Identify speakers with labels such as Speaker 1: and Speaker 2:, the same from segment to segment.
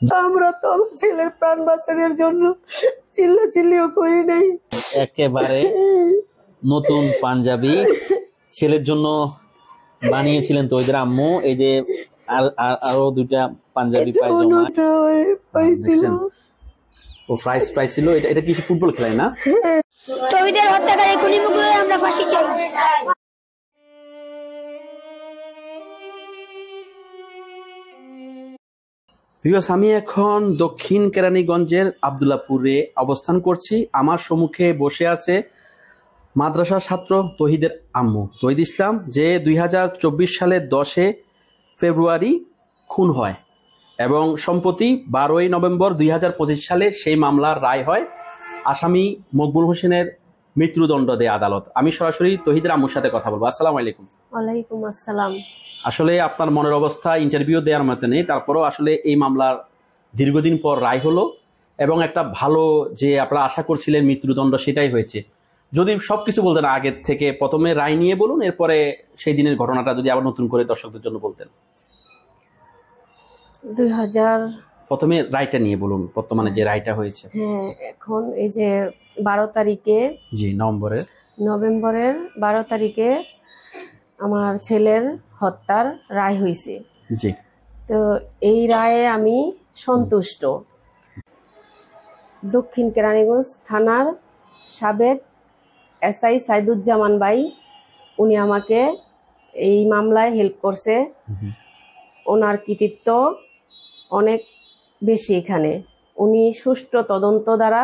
Speaker 1: আমরা তো আমার ছেলের প্রাণ বাঁচানোর জন্য চিল্লাচিল্লিও করি নাই।
Speaker 2: একেবারে নতুন পাঞ্জাবি ছেলের জন্য বানিয়েছিলেন তো ওদের আম্মু। এই যে আরো দুইটা পাঞ্জাবি পায়জামা
Speaker 1: পাইছিল,
Speaker 2: ও প্রাইস পাইছিল। এটা কি ফুটবল খেলায় না?
Speaker 3: শহীদের হত্যাকারী খুনি মুখগুলো আমরা ফাঁসি চাই।
Speaker 2: আমি এখন দক্ষিণ কেরানীগঞ্জের আব্দুল্লাহপুরে অবস্থান করছি। আমার সম্মুখে বসে আছে মাদ্রাসা ছাত্র তহিদের আম্মু তহিদ ইসলাম, যে 2024 সালের 10 ফেব্রুয়ারি খুন হয় এবং সম্প্রতি 12 নভেম্বর 2025 সালে সেই মামলার রায় হয়। আসামি মকবুল হোসেনের মৃত্যুদণ্ড দেয় আদালত। আমি সরাসরি তহিদের আম্মুর সাথে কথা বলবো। আসসালামু আলাইকুম।
Speaker 1: ওয়ালাইকুম আসসালাম।
Speaker 2: আসলে আপনার মনের অবস্থা ইন্টারভিউ দেওয়ার মতো নেই, তারপরেও আসলে এই মামলার দীর্ঘদিন পর রায় হলো এবং একটা ভালো যে আপনারা আশা করছিলেন মৃত্যুদণ্ড, সেটাই হয়েছে। যদি সবকিছু বলতেন আগের থেকে, প্রথমে রায় নিয়ে বলুন, এরপরে সেই দিনের ঘটনাটা যদি আবার নতুন করে দর্শকদের জন্য বলতেন।
Speaker 1: 2000
Speaker 2: প্রথমে রায়টা নিয়ে বলুন, বর্তমানে যে রায়টা হয়েছে।
Speaker 1: হ্যাঁ, এখন এই যে 12 তারিখে,
Speaker 2: জি,
Speaker 1: নভেম্বরের 12 তারিখে আমার ছেলের হত্যার রায় হয়েছে।
Speaker 2: জি,
Speaker 1: তো এই রায়ে আমি সন্তুষ্ট। দক্ষিণ কেরানীগঞ্জ থানার সাবেক এসআই সাইদুজ্জামান ভাই, উনি আমাকে এই মামলায় হেল্প করছে। ওনার কৃতিত্ব অনেক বেশি এখানে। উনি সুষ্ঠু তদন্ত দ্বারা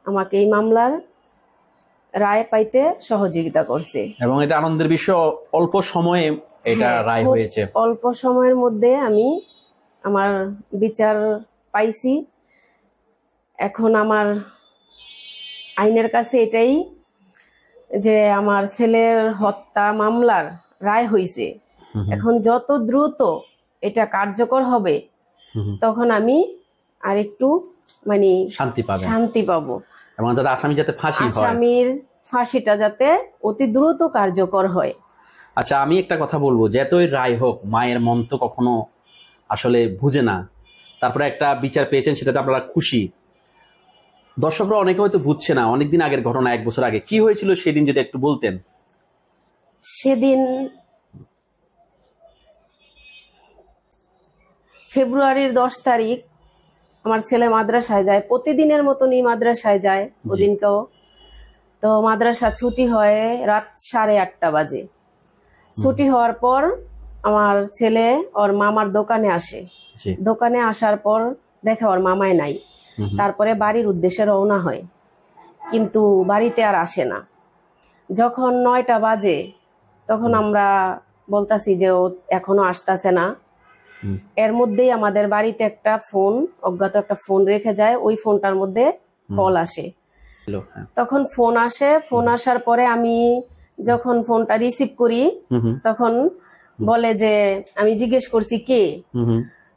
Speaker 1: আমাকে এই মামলার রায় পাইতে সহযোগিতা করছে
Speaker 2: এবং এটা আনন্দের বিষয়, অল্প সময়ে এটা রায় হয়েছে।
Speaker 1: অল্প সময়ের মধ্যে আমি আমার বিচার পাইছি। এখন আমার আইনের কাছে এটাই যে আমার ছেলের হত্যা মামলার রায় হয়েছে, এখন যত দ্রুত এটা কার্যকর হবে তখন আমি আর একটু মানে শান্তি পাবো
Speaker 2: এবং যাতে আসামি যাতে ফাঁসি হয়,
Speaker 1: আসামির ফাঁসিটা যাতে অতি দ্রুত কার্যকর হয়।
Speaker 2: আচ্ছা, আমি একটা কথা বলবো, যতই রায় হোক মায়ের মন তো কখনো আসলে বুঝে না। তারপরে একটা বিচার পেয়েছেন, সেটাতে আপনারা খুশি। দর্শকরা অনেকে হয়তো বুঝছে না, অনেকদিন আগের ঘটনা, 1 বছর আগে কি হয়েছিল সেদিন যদি একটু বলতেন।
Speaker 1: সেদিন ফেব্রুয়ারির 10 তারিখ আমার ছেলে মাদ্রাসায় যায়, প্রতিদিনের মতনই মাদ্রাসায় যায় ওদিনকেও। তো মাদ্রাসা ছুটি হয় রাত 8:30 বাজে। ছুটি হওয়ার পর আমার ছেলে ওর মামার দোকানে আসে। দোকানে আসার পর দেখে ওর মামাই নাই। তারপরে বাড়ির উদ্দেশ্যে রওনা হয়, কিন্তু বাড়িতে আর আসে না। যখন 9টা বাজে তখন আমরা বলতাছি যে ও এখনো আসতেছে না। এর মধ্যেই আমাদের বাড়িতে একটা ফোন, অজ্ঞাত একটা ফোন রেখে যায়। ওই ফোনটার মধ্যে কল আসে। তখন ফোন আসে, ফোন আসার পরে আমি যখন ফোনটা রিসিভ করি তখন বলে যে, আমি জিজ্ঞেস করছি কে,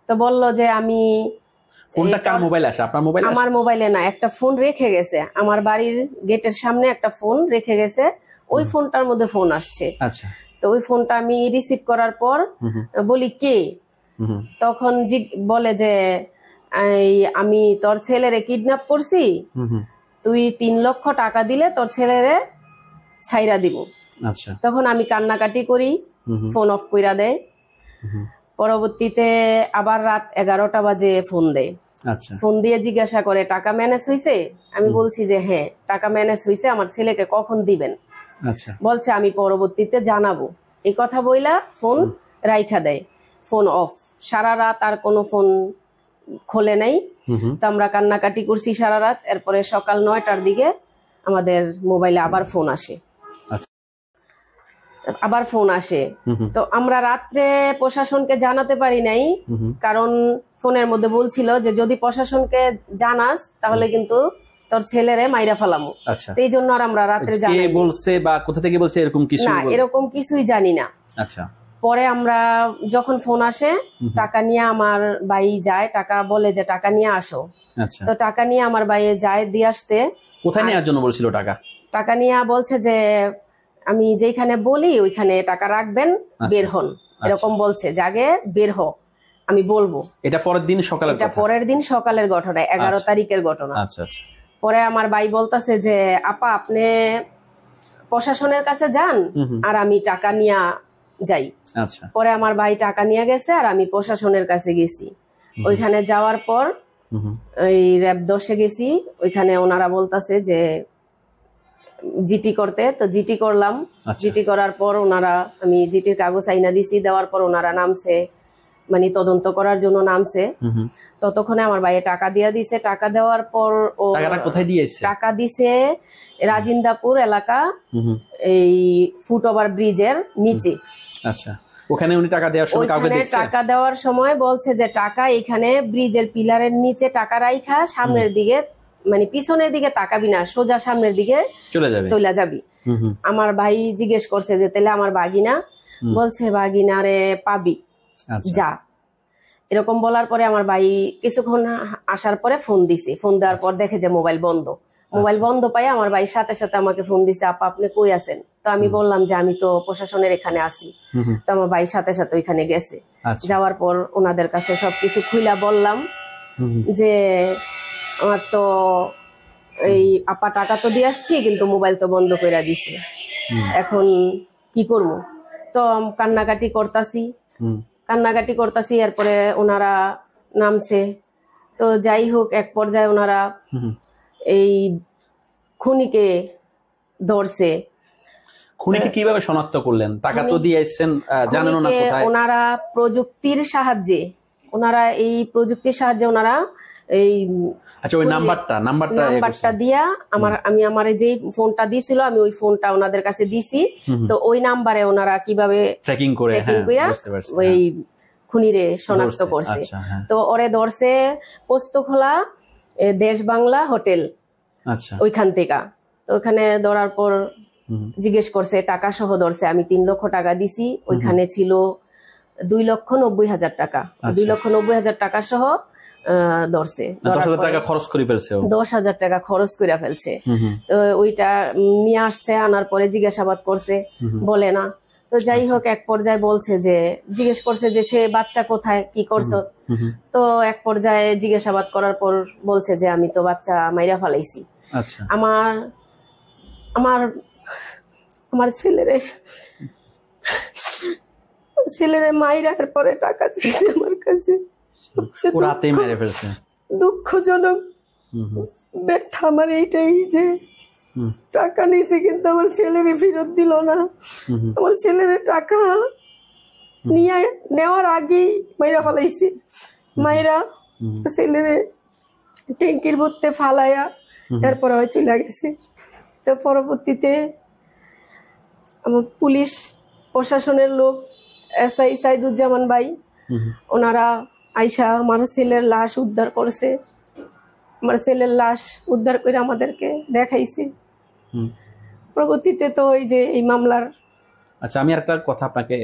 Speaker 1: তো বলল যে আমি।
Speaker 2: ফোনটা কার মোবাইলে আসে? আপনার মোবাইলে?
Speaker 1: আমার মোবাইলে না, একটা ফোন রেখে গেছে আমার বাড়ির গেটের সামনে, একটা ফোন রেখে গেছে, ওই ফোনটার মধ্যে ফোন আসছে।
Speaker 2: আচ্ছা,
Speaker 1: তো ওই ফোনটা আমি রিসিভ করার পর বলি কে, তখন বলে যে আমি তোর ছেলেরে কিডন্যাপ করছি, তুই 3 লক্ষ টাকা দিলে তোর ছেলেরে ছাইরা দিব।
Speaker 2: আচ্ছা,
Speaker 1: তখন আমি কান্নাকাটি করি, ফোন অফ কইরা দেয়। পরবর্তীতে আবার রাত 11টা বাজে ফোন দেয়।
Speaker 2: আচ্ছা,
Speaker 1: ফোন দিয়ে জিজ্ঞাসা করে টাকা ম্যানেজ হয়েছে? আমি বলছি যে হ্যাঁ টাকা ম্যানেজ হয়েছে, আমার ছেলেকে কখন দিবেন?
Speaker 2: আচ্ছা,
Speaker 1: বলছে আমি পরবর্তীতে জানাবো। এই কথা বইলা ফোন রাইখা দেয়, ফোন অফ। সারা রাত আর কোনো ফোন খোলে নাই। তো আমরা কান্নাকাটি করছি সারা রাত। এরপরে সকাল 9টার দিকে আমাদের মোবাইলে আবার ফোন আসে। তো আমরা রাত্রে প্রশাসনকে জানাতে পারি নাই, কারণ ফোনের মধ্যে বলছিল যে যদি প্রশাসনকে জানাস তাহলে কিন্তু তোর ছেলেরে মাইরা ফেলামু। এই জন্য আর আমরা রাত্রে জানি
Speaker 2: বলছে বা কোথা থেকে বলছে এরকম কিছু
Speaker 1: না, এরকম কিছুই জানি না।
Speaker 2: আচ্ছা,
Speaker 1: পরে আমরা যখন ফোন আসে টাকা নিয়ে আমার ভাই যায়, টাকা বলে যে টাকা নিয়ে আসো।
Speaker 2: আচ্ছা,
Speaker 1: তো টাকা নিয়ে আমার ভাই যায় দিয়ে আসতে।
Speaker 2: কোথায় নেওয়ার জন্য বলছিল টাকা?
Speaker 1: টাকা নিয়ে বলছে যে আমি যেখানে বলি ওইখানে টাকা রাখবেন, বের হন, এরকম বলছে। জাগে বের হ, আমি বলবো।
Speaker 2: এটা পরের দিন সকালের
Speaker 1: এটা
Speaker 2: কথা?
Speaker 1: পরের দিন সকালের ঘটনা, 11 তারিখের ঘটনা।
Speaker 2: আচ্ছা আচ্ছা।
Speaker 1: পরে আমার ভাই বলতেছে যে আপা আপনি প্রশাসনের কাছে যান আর আমি টাকা নিয়ে যাই।
Speaker 2: আচ্ছা।
Speaker 1: পরে আমার ভাই টাকা নিয়ে গেছে আর আমি প্রশাসনের কাছে গেছি। ওইখানে যাওয়ার পর ওই র‍্যাব 10-এ গেছি, ওইখানে ওনারা বলতেছে যে জিটি করতে, তো জিটি করলাম। জিটি করার পর ওনারা, আমি জিটির কাগজ আইনা দিছি, দেওয়ার পর ওনারা নামছে, মানে তদন্ত করার জন্য নামছে। ততক্ষণে আমার ভাইয়ে টাকা দিয়ে দিছে। টাকা দেওয়ার পর ও
Speaker 2: কোথায় দিয়েছে? টাকা
Speaker 1: দিছে রাজিন্দাপুর এলাকা, এই ফুট ওভার ব্রিজের নিচে।
Speaker 2: আচ্ছা, ওখানে উনি টাকা দেওয়ার সময় কাউকে দেখছে? টাকা
Speaker 1: দেওয়ার সময় বলছে যে টাকা এখানে ব্রিজের পিলারের নিচে টাকা রাইখা সামনের দিকে, মানে পিছনের দিকে তাকাবি না, সোজা সামনের দিকে চলে যাবি। আমার ভাই জিজ্ঞেস করছে যে তাহলে আমার বাগিনা, বলছে বাগিনা রে পাবি, যা। এরকম বলার পরে আমার ভাই কিছুক্ষণ আসার পরে ফোন দিছে। ফোন দেওয়ার পর দেখে যে মোবাইল বন্ধ। মোবাইল বন্ধ পাই আমার ভাই সাথে সাথে আমাকে ফোন দিছে, আপা আপনি কই আছেন? তো আমি বললাম যে আমি তো প্রশাসনের এখানে আছি। তো আমার ভাই সাথে সাথে ওইখানে গেছে। যাওয়ার পর ওনাদের কাছে সবকিছু খুইলা বললাম যে আমার তো এই আপা টাকা তো দিয়ে আসছি, কিন্তু মোবাইল তো বন্ধ করে দিছে, এখন কি করবো? তো কান্নাকাটি করতাছি। এরপরে ওনারা নামছে। তো যাই হোক, এক পর্যায়ে ওনারা এই খুনিকে ধরছে।
Speaker 2: খুনিকে কিভাবে শনাক্ত করলেন? টাকা তো দিয়ে আসছেন, জানেন না কোথায়?
Speaker 1: ওনারা প্রযুক্তির সাহায্যে, ওনারা এই
Speaker 2: আচ্ছা, ওই নাম্বারটা
Speaker 1: দিয়া আমার যে ফোনটা দিছিল, আমি ওই ফোনটা ওনাদের কাছে দিছি। তো ওই নাম্বারে ওনারা কিভাবে
Speaker 2: ট্র্যাকিং করে
Speaker 1: ওই খুনিরে শনাক্ত করছে। তো ওরে ধরছে পোস্তখোলা দেশ বাংলা হোটেল, ওইখান থেকে। তো ওখানে ধরার পর জিজ্ঞেস করছে, টাকা সহ ধরছে। আমি 3 লক্ষ টাকা দিছি, ওইখানে ছিল 2,90,000 টাকা। 2,90,000 টাকা সহ ধরছে।
Speaker 2: 10,000 টাকা খরচ করে ফেলছে,
Speaker 1: 10,000 টাকা খরচ করে ফেলছে। তো ওইটা নিয়ে আসছে, আনার পরে জিজ্ঞাসাবাদ করছে, বলে না। তো যাই হোক, এক পর্যায়ে বলছে যে, জিজ্ঞেস করছে যে সে বাচ্চা কোথায়, কি করছো? তো এক পর্যায়ে জিজ্ঞাসাবাদ করার পর বলছে যে আমি তো বাচ্চা মাইরা ফেলাইছি। আমার ছেলেরে মাইরার পরে টাকা চাইছে আমার কাছে। দুঃখজনক ব্যথা আমার এইটাই যে টাকা নিছে, কিন্তু আমার ছেলেরে ফেরত দিল না। আমার ছেলের টাকা নেওয়ার আগেই মাইরা ফেলাইছে। মাইরা ছেলেরে ট্যাঙ্কির ভর্তে ফালাইয়া তারপরে চলে গেছে। তো পরবর্তীতে আমার পুলিশ প্রশাসনের লোক, SI সাইদুজ্জামান ভাই, ওনারা আইসা আমার ছেলের লাশ উদ্ধার করছে। আমার ছেলের লাশ উদ্ধার করে আমাদেরকে দেখাইছে। পরবর্তীতে তো ওই যে এই মামলার।
Speaker 2: আচ্ছা, আমি একটা কথা আপনাকে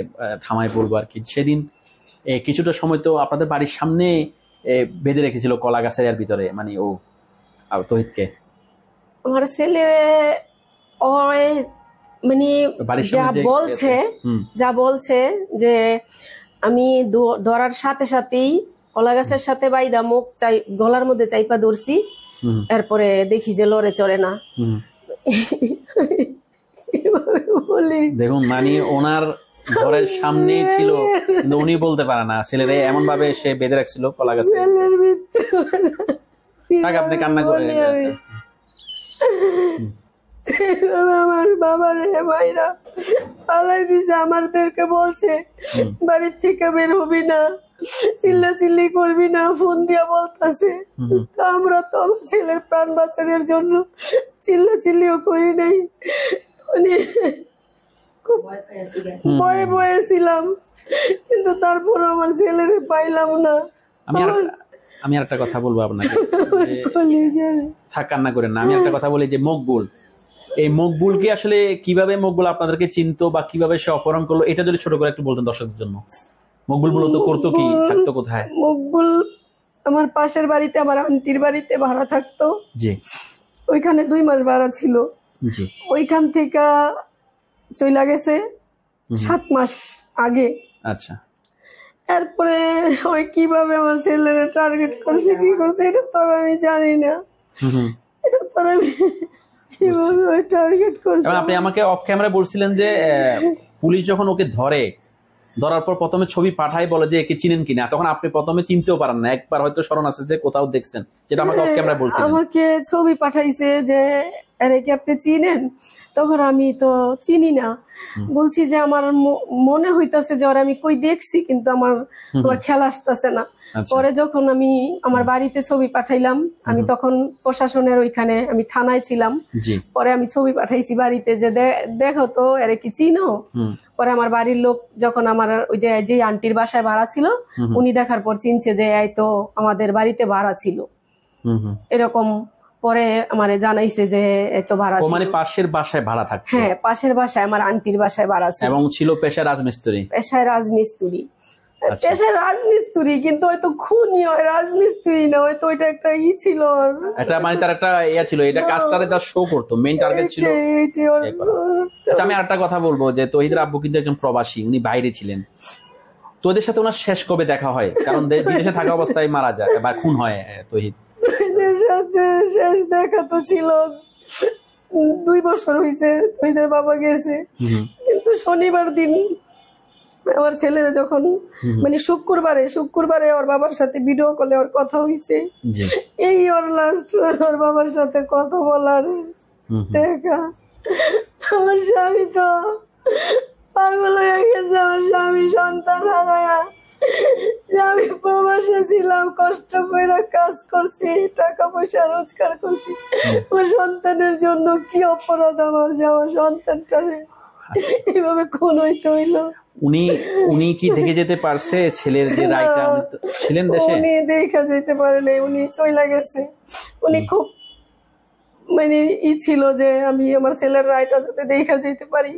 Speaker 2: থামাই বলবো আর কি। সেদিন কিছুটা সময় তো আপনাদের বাড়ির সামনে বেঁধে রেখেছিল কলা গাছের ভিতরে, মানে ও তহিদকে।
Speaker 1: আমার ছেলে মানে যা বলছে যে আমি ধরার সাথে সাথেই কলা গাছের সাথে বাইদা মুখ গলার মধ্যে চাইপা ধরছি, এরপরে দেখি যে লড়ে চড়ে না।
Speaker 2: দেখুন, মানে ওনার ঘরের সামনে ছিল, কিন্তু উনি বলতে পারে না। ছেলেরা এমন ভাবে সে বেঁধে রাখছিল কলা গাছে। আপনি কান্না করে
Speaker 1: আমার বাবার মাইরা পালাই দিছে। আমাদেরকে বলছে বাড়ির থেকে বের হবি না, চিল্লাচিল্লি করবি না, ফোন দিয়া বলতেছে। আমরা তো আমার ছেলের প্রাণ বাঁচানোর জন্য চিল্লাচিল্লিও করি নাই, মানে খুব ভয়ে ছিলাম, কিন্তু তারপর আমার ছেলের পাইলাম না।
Speaker 2: আমি একটা কথা বলবো আপনাকে, থাক কান্না করেন না। আমি একটা কথা বলি যে মকবুল, এই মকবুলকে আসলে কিভাবে মকবুল আপনাদেরকে চিনতো বা কিভাবে সে অপহরণ করলো, এটা যদি ছোট করে একটু বলতেন দর্শকদের জন্য। মকবুল মূলত করতো কি, থাকতো কোথায়?
Speaker 1: মকবুল আমার পাশের বাড়িতে, আমার আন্টির বাড়িতে ভাড়া থাকতো।
Speaker 2: জি।
Speaker 1: ওইখানে 2 মাস ভাড়া ছিল।
Speaker 2: জি।
Speaker 1: ওইখান থেকে চলে গেছে 7 মাস আগে।
Speaker 2: আচ্ছা।
Speaker 1: এরপরে ওই কিভাবে আমার ছেলেরা টার্গেট করছে কি করছে এটা তো আর আমি জানি না, এটা তো আর আমি কিভাবে ওই টার্গেট করছে।
Speaker 2: এবং আপনি আমাকে অফ ক্যামেরা বলছিলেন যে পুলিশ যখন ওকে ধরার পর প্রথমে ছবি পাঠায়, বলে যে একে চিনেন কিনা, তখন আপনি প্রথমে চিনতেও পারেন না, একবার হয়তো স্মরণ আছে যে কোথাও দেখছেন, যেটা আমাকে অফ ক্যামেরা বলছিলেন।
Speaker 1: আমাকে ছবি পাঠাইছে যে আরে কি আপনি চিনেন, তখন আমি তো চিনি না, বলছি যে আমার মনে হইতাছে যে ওরা আমি কই দেখছি, কিন্তু আমার খেয়াল আসতেছে না। পরে যখন আমি আমার বাড়িতে ছবি পাঠাইলাম, আমি তখন প্রশাসনের ওইখানে আমি থানায় ছিলাম, পরে আমি ছবি পাঠাইছি বাড়িতে যে দেখো তো এরে কি চিনো। পরে আমার বাড়ির লোক যখন আমার ওই যে আন্টির বাসায় ভাড়া ছিল, উনি দেখার পর চিনছে যে এই তো আমাদের বাড়িতে ভাড়া ছিল, এরকম পরে আমারে জানাইছে যে এত ভাড়া ছিল।
Speaker 2: মানে পাশের বাসায় ভাড়া থাকতো?
Speaker 1: হ্যাঁ, পাশের বাসায় আমার আন্টির বাসায় ভাড়া ছিল।
Speaker 2: এবং ছিল পেশায় রাজমিস্ত্রি? পেশায়
Speaker 1: রাজমিস্ত্রি, পেশায় রাজমিস্ত্রি, কিন্তু হয়তো খুনি হয়, রাজমিস্ত্রি না, হয়তো ওইটা একটা ছিল,
Speaker 2: এটা মানে তার একটা ইয়া ছিল, এটা কাজটারে তার শো করতো, মেইন টার্গেট ছিল। আচ্ছা, আমি আরেকটা কথা বলবো যে তহিদের আব্বু কিন্তু একজন প্রবাসী, উনি বাইরে ছিলেন, তোদের সাথে ওনার শেষ কবে দেখা হয়? কারণ বিদেশে থাকা অবস্থায় মারা যায় বা খুন হয় তহিদ।
Speaker 1: সাথে শেষ দেখা তো ছিল 2 বছর হয়েছে, তহিদের বাবা গেছে, কিন্তু শনিবার দিন আমার ছেলেরা যখন মানে শুক্রবারে ওর বাবার সাথে ভিডিও কলে ওর কথা হয়েছে, এই ওর লাস্ট ওর বাবার সাথে কথা বলার দেখা। আমার স্বামী তো পাগল হয়ে গেছে, আমার স্বামী সন্তান হারায়া, যে আমি প্রবাসে ছিলাম, কষ্ট করে কাজ করছি, টাকা পয়সা রোজগার করছি, আমার সন্তানের জন্য কি অপরাধ আমার, যে আমার সন্তানটারে এইভাবে খুন হইতে হইলো।
Speaker 2: উনি কি দেখে যেতে পারছে ছেলের যে রায়টা? ছিলেন দেশে?
Speaker 1: উনি দেখা যেতে পারে নাই, উনি চলে গেছে। উনি খুব মানে ছিল যে আমি আমার ছেলের রায়টা যাতে দেখা যেতে পারি,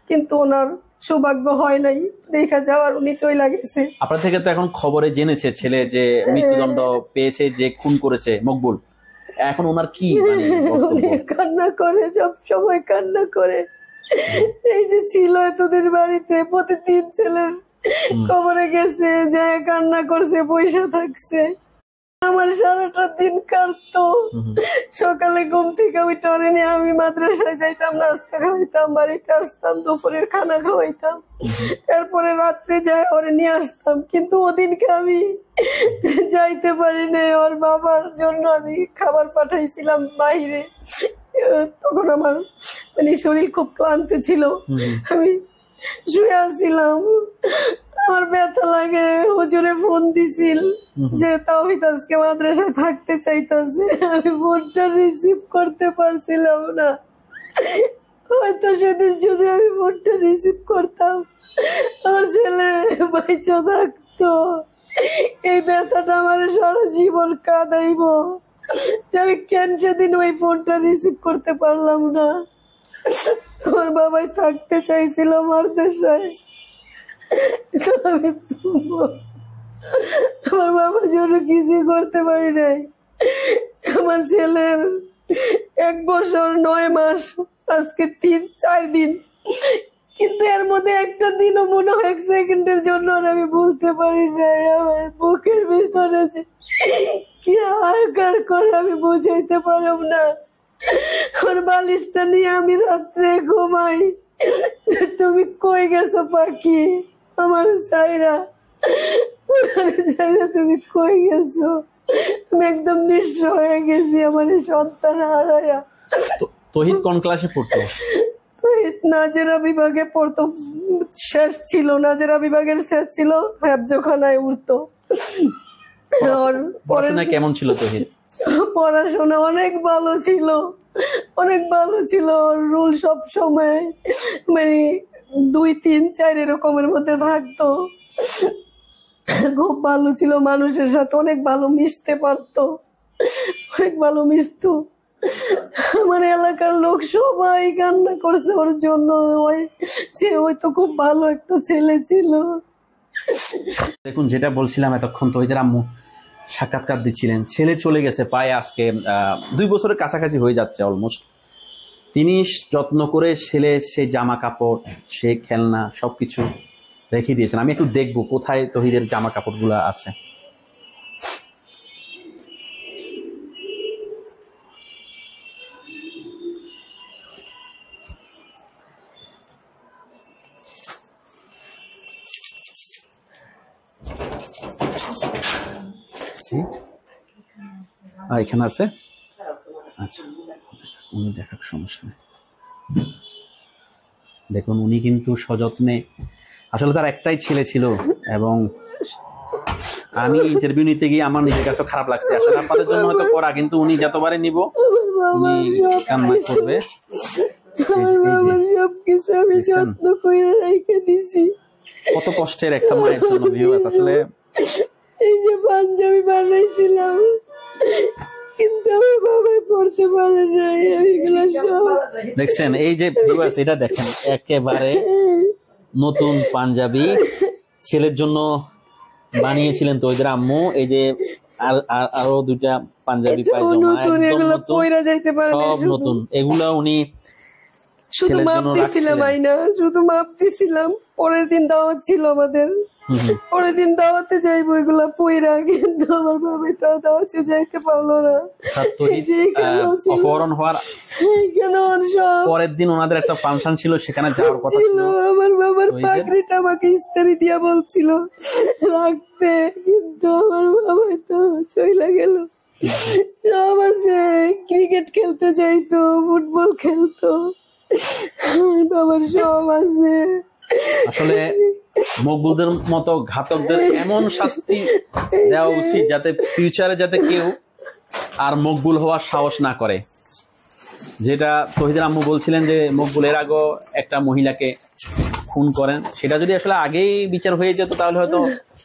Speaker 1: কিন্তু ওনার সৌভাগ্য হয় নাই দেখা যাওয়ার, উনি চলে গেছে।
Speaker 2: আপনার থেকে তো এখন খবরে জেনেছে ছেলে যে মৃত্যুদণ্ড পেয়েছে, যে খুন করেছে মকবুল, এখন ওনার কি
Speaker 1: কান্না করে, সব সময় কান্না করে। এই যে ছিল তোদের বাড়িতে, প্রতিদিন ছেলের খবরে গেছে, যে কান্না করছে, পয়সা থাকছে। আমার সারাটা দিন কাটতো, সকালে ঘুম থেকে উঠে নিয়ে আমি মাদ্রাসায় যাইতাম, নাস্তা খাওয়াইতাম, বাড়িতে আসতাম, দুপুরের খানা খাওয়াইতাম, এরপরে রাত্রে যাই ওরে নিয়ে আসতাম। কিন্তু ওদিনকে আমি যাইতে পারি নাই, ওর বাবার জন্য আমি খাবার পাঠাইছিলাম বাইরে। তখন আমার মানে শরীর খুব ক্লান্ত ছিল, আমি শুয়ে আসছিলাম, আমার ব্যথা লাগে। হুজুরে ফোন দিছিল যে তাওহীদ আজকে মাদ্রাসায় থাকতে চাইতেছে, আমি ফোনটা রিসিভ করতে পারছিলাম না। হয়তো সেদিন যদি আমি ফোনটা রিসিভ করতাম, আমার ছেলে বাইচা থাকতো। এই ব্যথাটা আমার সারা জীবন কাঁদাইব, যে আমি কেন সেদিন ওই ফোনটা রিসিভ করতে পারলাম না। আমার বাবাই থাকতে চাইছিল আমার দেশে, আমি আমার বাবার জন্য কিছু করতে পারি নাই। আমার ছেলের 1 বছর 9 মাস, আজকে 3-4 দিন, কিন্তু এর মধ্যে একটা দিনও মনে হয় 1 সেকেন্ডের জন্য আমি বলতে পারি নাই। আমার বুকের ভিতরে যে কি হাহাকার করে আমি বুঝাইতে পারব না। ওর বালিশটা নিয়ে আমি রাত্রে ঘুমাই, তুমি কই গেছো পাখি, আমার চাইরা তুমি কই গেছো? আমি একদম নিঃস্ব হয়ে গেছি আমার সন্তান হারায়া।
Speaker 2: তহিদ কোন ক্লাসে পড়তো?
Speaker 1: তহিদ নাজেরা বিভাগে পড়তো, শেষ ছিল, নাজেরা বিভাগের শেষ ছিল, হেফজখানায় উঠতো।
Speaker 2: পড়াশোনা কেমন ছিল তহিদ?
Speaker 1: পড়াশোনা অনেক ভালো ছিল, অনেক ভালো ছিল। রুল সব সময় মানে 2-3-4 এরকমের মধ্যে থাকতো, খুব ভালো ছিল, মানুষের সাথে অনেক ভালো মিশতে পারতো, অনেক ভালো মিশতো। আমার এলাকার লোক সবাই কান্না করছে ওর জন্য, ওই তো খুব ভালো একটা ছেলে ছিল।
Speaker 2: দেখুন, যেটা বলছিলাম এতক্ষণ, তহিদের আম্মু সাক্ষাৎকার দিচ্ছিলেন, ছেলে চলে গেছে প্রায় আজকে 2 বছরের কাছাকাছি হয়ে যাচ্ছে অলমোস্ট। তিনি যত্ন করে ছেলে, সে জামা কাপড়, সে খেলনা, সবকিছু রেখে দিয়েছেন। আমি একটু দেখবো কোথায় তহিদের জামা কাপড়গুলো আছে। এখানে আছে। আচ্ছা, উনি দেখার সমস্যা নেই। দেখুন উনি কিন্তু সযত্নে, আসলে তার একটাই ছেলে ছিল এবং আমি ইন্টারভিউ নিতে গিয়ে আমার নিজের কাছে খারাপ লাগছে। আসলে আপনাদের জন্য হয়তো করা, কিন্তু উনি যতবারে নিব উনি কান্না করবে। কত কষ্টের একটা মায়ের জন্য ভিউয়ার্স। আসলে
Speaker 1: এই যে পাঞ্জাবি বানাইছিলাম কিন্তু আমার বাবা পড়তে পারে না, এইগুলো সব
Speaker 2: দেখছেন। এই যে ভিউয়ার্স এটা দেখেন, একেবারে নতুন পাঞ্জাবি ছেলের জন্য বানিয়েছিলেন তহিদের আম্মু। এই যে আরো দুইটা পাঞ্জাবি পায়জামা একদম নতুন, সব নতুন। এগুলা উনি
Speaker 1: শুধু মাপ দিছিলাম, শুধু মাপ দিছিলাম। পরের দিন দাওয়াত ছিল আমাদের, পরের দিন দাওয়াতে যাইবো, এগুলা পয়রা, কিন্তু আমার বাবা তো দাওয়াতে যাইতে পারলো না।
Speaker 2: অপহরণ হওয়ার পরের দিন ওনাদের একটা ফাংশন ছিল, সেখানে যাওয়ার কথা ছিল।
Speaker 1: আমার বাবার পাগড়িটা আমাকে ইস্তারি দিয়া বলছিল রাখতে, কিন্তু আমার বাবা তো চইলা গেল। সব আছে, ক্রিকেট খেলতে যাইতো, ফুটবল খেলতো, বাবার সব আছে।
Speaker 2: আসলে মকবুলদের মতো ঘাতকদের এমন শাস্তি দেওয়া উচিত যাতে ফিউচারে যাতে কেউ আর মকবুল হওয়ার সাহস না করে। যেটা তহিদের আম্মু বলছিলেন যে মকবুল এর আগেও একটা মহিলাকে খুন করেন, সেটা যদি আসলে আগেই বিচার হয়ে যেত তাহলে হয়তো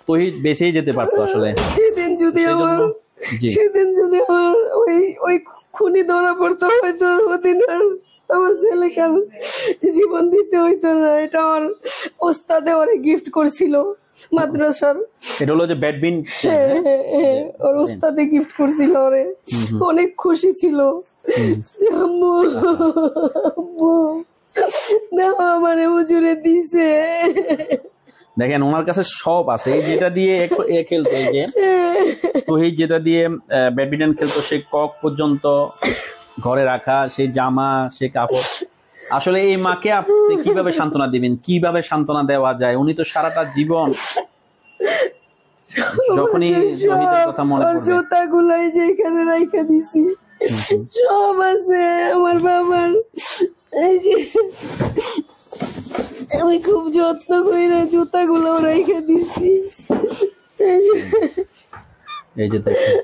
Speaker 2: তহিদ বেঁচেই যেতে পারতো। আসলে
Speaker 1: সেদিন যদি আমার ওই খুনি ধরা পড়তো, হয়তো ওদিন আর আমার ছেলে কাল জীবন দিতে হইতো না। এটা আমার ওস্তাদে ওরে গিফট করছিল মাদ্রাসার।
Speaker 2: এটা হলো যে ব্যাডমিন্টন,
Speaker 1: ওর ওস্তাদে গিফট করছিল ওরে। অনেক খুশি ছিল যে আম্মু দেখো আমার হুজুরে দিছে।
Speaker 2: দেখেন ওনার কাছে সব আছে। যেটা দিয়ে খেলতো, এই যে তহিদ যেটা দিয়ে ব্যাডমিন্টন খেলতো, সে কক পর্যন্ত ঘরে রাখা, সেই জামা, সে কাপড়। আসলে এই মাকে আপনি কিভাবে সান্ত্বনা দিবেন, কিভাবে সান্ত্বনা দেওয়া যায়? উনি তো সারাটা জীবন, যখনই শহীদের কথা মনে পড়ে,
Speaker 1: জুতা গুলাই যে এখানে রাইখা দিছি সব আছে আমার বাবার। এই যে আমি খুব যত্ন করে জুতা গুলো রাইখা দিছি।
Speaker 2: এই যে দেখেন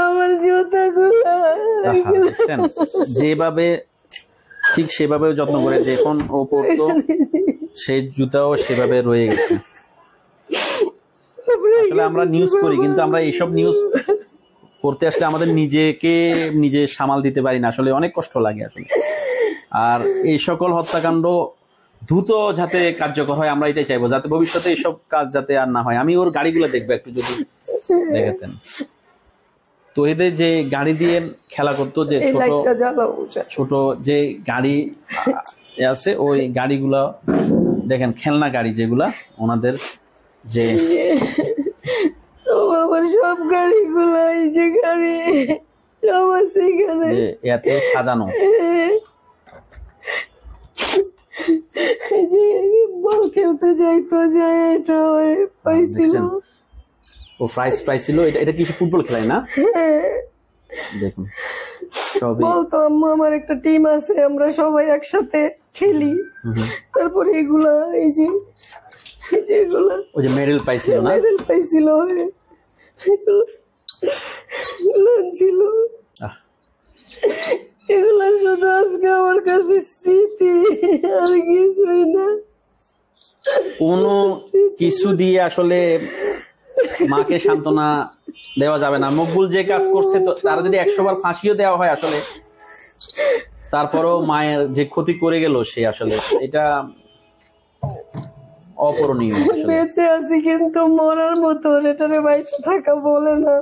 Speaker 1: আমার জুতা গুলা
Speaker 2: যেভাবে ঠিক সেভাবে যত্ন করে যখন ও পড়তো, সেই জুতাও সেভাবে রয়ে গেছে। আসলে আমরা নিউজ করি, কিন্তু আমরা এইসব নিউজ করতে আসলে আমাদের নিজে সামাল দিতে পারি না। আসলে অনেক কষ্ট লাগে আসলে। আর এই সকল হত্যাকাণ্ড দ্রুত যাতে কার্যকর হয় আমরা এটাই চাইবো, যাতে ভবিষ্যতে এইসব কাজ যাতে আর না হয়। আমি ওর গাড়িগুলো দেখবো, একটু যদি দেখাতেন। তো এদের যে গাড়ি দিয়ে খেলা করতো, যে ছোট যে গাড়ি আছে, ওই গাড়িগুলো দেখেন, খেলনা গাড়ি যেগুলা ওনাদের, যে
Speaker 1: আমার সব গাড়িগুলো, এই যে গাড়ি সব আছে এখানে
Speaker 2: এতে সাজানো।
Speaker 1: যে বল খেলতে যাইতো, যায় এটা পাইছিল,
Speaker 2: ও প্রাইজ পাইছিল। এটা কি ফুটবল খেলায় না? দেখুন
Speaker 1: বলতো আম্মু আমার একটা টিম আছে, আমরা সবাই একসাথে খেলি। তারপরে এগুলা, এই যে এগুলা,
Speaker 2: ওই যে মেডেল পাইছিল না?
Speaker 1: মেডেল পাইছিল, ছিল। এগুলা শুধু আজকে আমার কাছে স্মৃতি, আর কিছুই না।
Speaker 2: কোনো কিছু দিয়ে আসলে মাকে সান্ত্বনা দেওয়া যাবে না। মকবুল যে কাজ করছে, তো তার যদি 100 বার ফাঁসিও দেওয়া হয় আসলে, তারপরও মায়ের যে ক্ষতি করে গেল সে, আসলে এটা অপূরণীয়।
Speaker 1: বেঁচে আছি কিন্তু মরার মতো, এটারে বাইচে থাকা বলে না।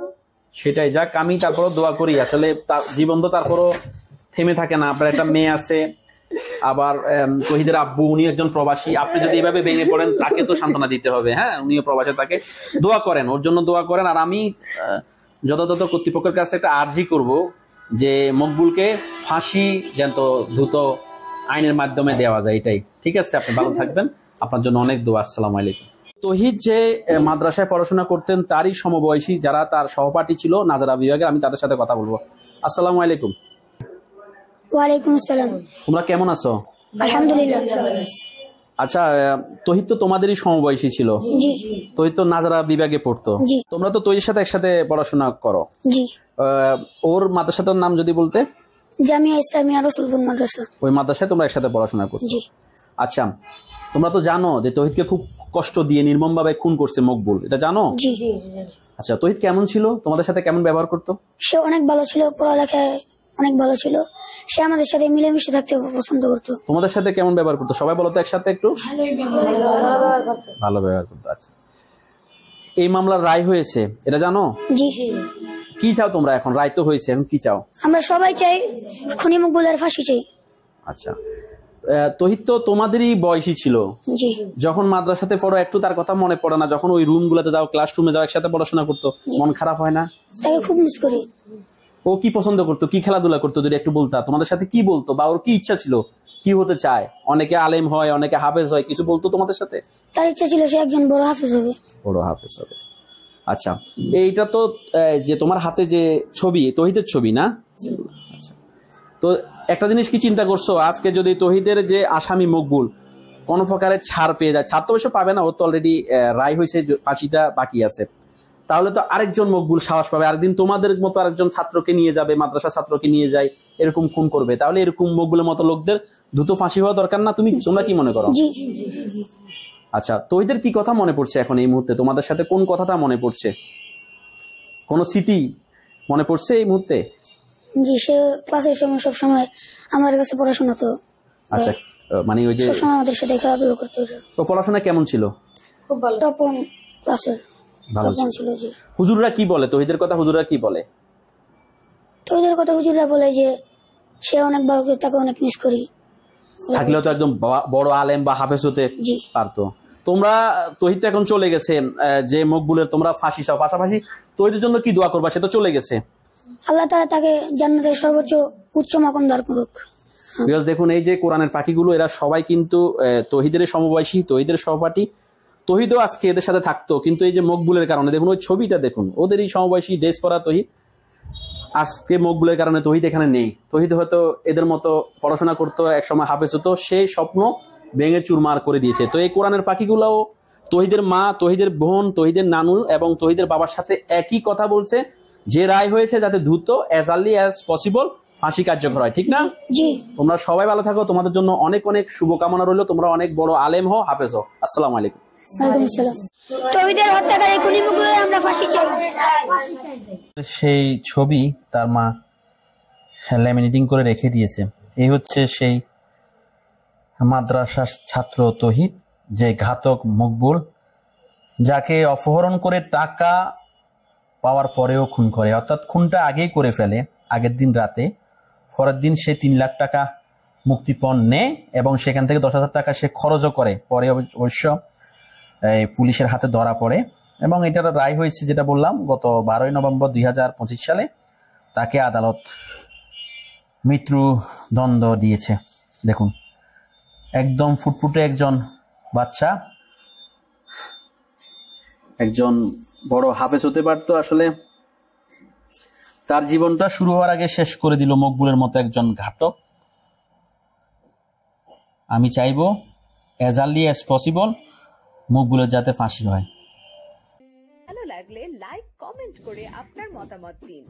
Speaker 2: সেটাই যাক, আমি তারপরও দোয়া করি। আসলে জীবন তো তারপরও থেমে থাকে না। আপনার একটা মেয়ে আছে, আবার তহিদের আব্বু উনি একজন প্রবাসী, আপনি যদি এভাবে ভেঙে পড়েন তাকে তো সান্ত্বনা দিতে হবে। হ্যাঁ, উনিও প্রবাসী, তাকে দোয়া করেন, ওর জন্য দোয়া করেন। আর আমি যথাযথ কর্তৃপক্ষের কাছে একটা আর্জি করব যে মকবুলকে ফাঁসি যেন দ্রুত আইনের মাধ্যমে দেওয়া যায়, এটাই। ঠিক আছে, আপনি ভালো থাকবেন, আপনার জন্য অনেক দোয়া। আসসালামু আলাইকুম। তহিদ যে মাদ্রাসায় পড়াশোনা করতেন তারই সমবয়সী যারা তার সহপাঠী ছিল নাজারা বিভাগের, আমি তাদের সাথে কথা বলবো। আসসালামু আলাইকুম।
Speaker 3: ওয়ালাইকুম আসসালাম।
Speaker 2: তোমরা কেমন আছো?
Speaker 3: আলহামদুলিল্লাহ।
Speaker 2: আচ্ছা, তহিদ তো তোমাদেরই সমবয়সী ছিল।
Speaker 3: জি
Speaker 2: তহিদ তো নাজারা বিভাগে পড়তো।
Speaker 3: জি।
Speaker 2: তোমরা তো তহিদের সাথে একসাথে পড়াশোনা করো।
Speaker 3: জি।
Speaker 2: ওর মাদ্রাসাটার নাম যদি বলতে?
Speaker 3: জামিয়া ইসলামিয়া রসুলপুর মাদ্রাসা।
Speaker 2: ওই মাদ্রাসায় তোমরা একসাথে পড়াশোনা করছো?
Speaker 3: জি।
Speaker 2: আচ্ছা, তোমরা তো জানো যে তহিদকে খুব কষ্ট দিয়ে নির্মম ভাবে খুন করছে মকবুল, এটা জানো?
Speaker 3: জি।
Speaker 2: আচ্ছা, তহিদ কেমন ছিল, তোমাদের সাথে কেমন ব্যবহার করতো?
Speaker 3: সে অনেক ভালো ছিল, পড়ালেখায় অনেক ভালো ছিল। সে আমাদের সাথে মিলেমিশে থাকতে পছন্দ করতো।
Speaker 2: তোমাদের সাথে কেমন ব্যবহার করতো? সবাই বলো তো একসাথে একটু। ভালো ব্যবহার করতো। আচ্ছা, এই মামলার রায় হয়েছে, এটা জানো?
Speaker 3: জি।
Speaker 2: কি চাও তোমরা এখন? রায় তো হয়েছে, এখন কি চাও?
Speaker 3: আমরা সবাই চাই খুনি মকবুলের ফাঁসি চাই।
Speaker 2: আচ্ছা, তহিদ তো তোমাদেরই বয়সী ছিল।
Speaker 3: জি।
Speaker 2: যখন মাদ্রাসাতে পড়ো একটু তার কথা মনে পড়ে না? যখন ওই রুম গুলাতে যাও, ক্লাসরুমে যাও, একসাথে পড়াশোনা করতো, মন খারাপ হয় না?
Speaker 3: তাকে খুব মিস করি।
Speaker 2: ও কি পছন্দ করতো, কি খেলাধুলা করতো, যদি একটু বলতা? তোমাদের সাথে কি বলতো, বা ওর কি ইচ্ছা ছিল, কি হতে চায়? অনেকে আলেম হয়, অনেকে হাফেজ হয়, কিছু বলতো তোমাদের সাথে?
Speaker 3: তার ইচ্ছা ছিল সে একজন বড় হাফেজ হবে।
Speaker 2: বড় হাফেজ হবে। আচ্ছা, এইটা তো যে তোমার হাতে যে ছবি, তহিদের ছবি না? আচ্ছা, তো একটা জিনিস কি চিন্তা করছো, আজকে যদি তহিদের যে আসামি মকবুল কোন প্রকারের ছাড় পেয়ে যায়, ছাড় তো অবশ্য পাবে না, ও তো অলরেডি রায় হয়েছে, ফাঁসিটা বাকি আছে, তাহলে তো আরেকজন মকবুল সাহস পাবে, আরেকদিন তোমাদের মতো আরেকজন ছাত্রকে নিয়ে যাবে, মাদ্রাসা ছাত্রকে নিয়ে যায়, এরকম খুন করবে। তাহলে এরকম মকবুলের মতো লোকদের দ্রুত ফাঁসি হওয়া দরকার না? তোমরা কি মনে করো?
Speaker 3: জি।
Speaker 2: আচ্ছা, তহিদের কি কথা মনে পড়ছে এখন এই মুহূর্তে? তোমাদের সাথে কোন কথাটা মনে পড়ছে? কোন স্মৃতি মনে পড়ছে এই মুহূর্তে?
Speaker 3: জি, সে ক্লাসের সময় সবসময় আমাদের কাছে পড়াশোনা তো।
Speaker 2: আচ্ছা, মানে ওই যে
Speaker 3: সবসময় আমাদের সাথে খেলাধুলা করতে।
Speaker 2: তো পড়াশোনা কেমন ছিল?
Speaker 3: খুব ভালো। তপন ক্লাসের
Speaker 2: ভালো
Speaker 3: তপন ছিল। জি।
Speaker 2: হুজুররা কি বলে তহিদের কথা? হুজুররা কি বলে
Speaker 3: তহিদের কথা? হুজুররা বলে যে সে অনেক ভালো, তাকে অনেক মিস করি।
Speaker 2: থাকলেও তো একদম বড় আলেম বা হাফেজ হতে
Speaker 3: জি।
Speaker 2: পারতো। তোমরা তহিদ তো এখন চলে গেছে, যে মকবুলের তোমরা ফাঁসি চাও, পাশাপাশি তহিদের জন্য কি দোয়া করবা? সে তো চলে গেছে।
Speaker 3: আল্লাহ তাআলা তাকে জান্নাতের সর্বোচ্চ উচ্চ মাকাম দান করুক।
Speaker 2: বিকজ দেখুন, এই যে কোরআনের পাখিগুলো, এরা সবাই কিন্তু তহিদের সমবয়সী, তহিদের সহপাঠী। তহিদও আজকে এদের সাথে থাকতো, কিন্তু এই যে মকবুলের কারণে, দেখুন ওই ছবিটা দেখুন, ওদেরই সমবয়সী দেশ পড়া তহিদ, আজকে মকবুলের কারণে তহিদ এখানে নেই। তহিদ হয়তো এদের মতো পড়াশোনা করতো, একসময় হাফেজ হতো, সেই স্বপ্ন ভেঙে চুরমার করে দিয়েছে। তো এই কোরআনের পাখিগুলাও তহিদের মা, তহিদের বোন, তহিদের নানু এবং তহিদের বাবার সাথে একই কথা বলছে, যে রায় হয়েছে যাতে দ্রুত অ্যাজ আর্লি অ্যাজ পসিবল ফাঁসি কার্যকর হয়। ঠিক না?
Speaker 3: জি।
Speaker 2: তোমরা সবাই ভালো থাকো, তোমাদের জন্য অনেক অনেক শুভকামনা রইল, তোমরা অনেক বড় আলেম হও, হাফেজ হও। আসসালামু আলাইকুম।
Speaker 3: ওয়ালাইকুম আসসালাম। তহিদের হত্যাকারী খুনি মকবুলের আমরা ফাঁসি চাই।
Speaker 2: সেই ছবি তার মা ল্যামিনেটিং করে রেখে দিয়েছে। এই হচ্ছে সেই মাদ্রাসার ছাত্র তহিদ, যে ঘাতক মকবুল, যাকে অপহরণ করে টাকা পাওয়ার পরেও খুন করে, অর্থাৎ খুনটা আগেই করে ফেলে, আগের দিন রাতে। পরের দিন সে 3 লাখ টাকা মুক্তিপণ নেয় এবং সেখান থেকে 10,000 টাকা সে খরচও করে। পরে অবশ্য পুলিশের হাতে ধরা পড়ে এবং এটার রায় হয়েছে, যেটা বললাম, গত 12ই নভেম্বর 2025 সালে তাকে আদালত মৃত্যুদণ্ড দিয়েছে। দেখুন, একদম ফুটফুটে একজন বাচ্চা, একজন বড় হাফেজ হতে পারতো, আসলে তার জীবনটা শুরু হওয়ার আগে শেষ করে দিল মকবুলের মতো একজন ঘাতক। আমি চাইবো অ্যাজ আর্লি অ্যাজ পসিবল মকবুলের যাতে ফাঁসি হয়।
Speaker 4: ভালো লাগলে লাইক, কমেন্ট করে আপনার মতামত দিন।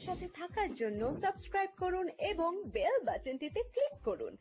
Speaker 4: সাথে থাকার জন্য সাবস্ক্রাইব করুন এবং বেল বাটনটিতে ক্লিক করুন।